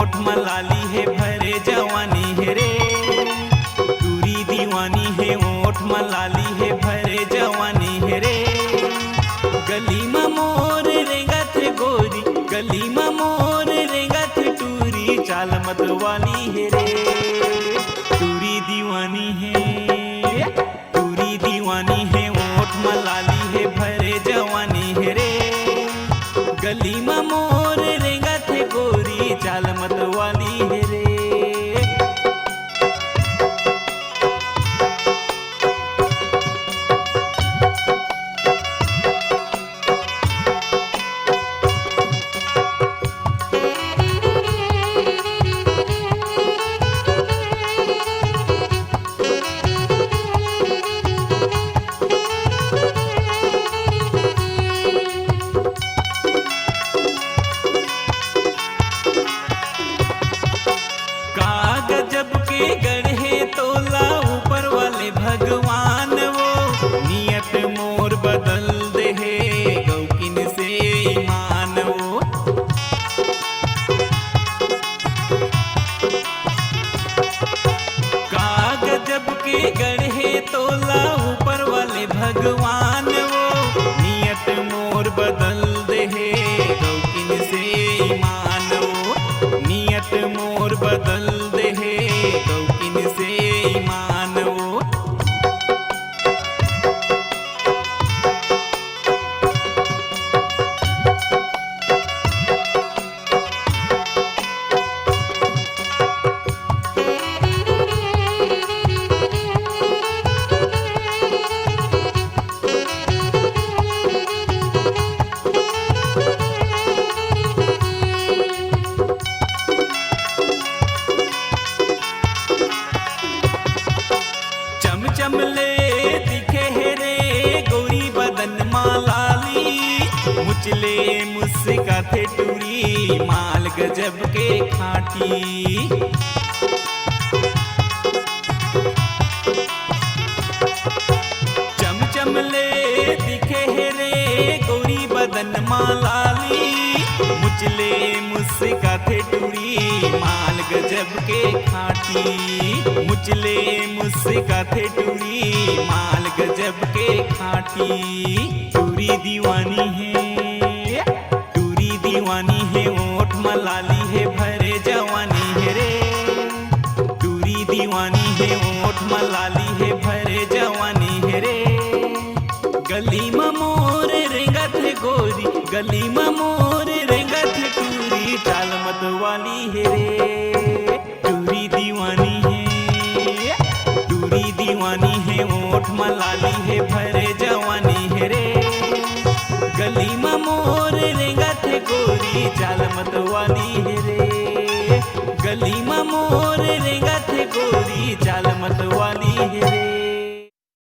ओठ मलाली है भरे जवानी है रे। टूरी दीवानी है ओठ मलाली है भरे जवानी है रे। गली में मोर रेंगत है गोरी, गली में मोर रेंगत है टूरी, चाल मत वाली है रे। टूरी दीवानी है, टूरी दीवानी है ओठ मलाली है भरे जवानी है रे। गली में मोर रेंगत है गोरी, चाल मत वाली है रे। गजब के गढ़े तोला ऊपर वाले भगवान वो, नियत मोर बदल दे है गौकिन से ईमान वो। का गजब के गढ़े तोला ऊपर वाले भगवान वो, नियत मोर बदल दे है गौकिन से ईमान वो। नियत मोर बदल दे है गौकिन से ईमान वो। चमले दिखे है रे गोरी बदन मालाली, मुचले मुस्काते टूरी माल गजब के खाटी। चमले दिखे है रे गोरी बदन मालाली, मुचले मुस्काते टूरी माल गजब के खाटी। मुचले मुस्काते टूरी माल गजब के खाटी। टूरी दीवानी है, टूरी दीवानी है ओठ मलाली है भरे जवानी है रे। टूरी दीवानी है ओठ मलाली है भरे जवानी है रे। गली में मोर रेंगत है गोरी, गली में मोर रेंगत है टूरी, चाल मत वाली है रे। टूरी दीवानी है, टूरी दीवानी है ओठ मलाली है भरे जवानी है रे। गली में मोर रेंगत है गोरी, चाल मत वाली है रे। गली में मोर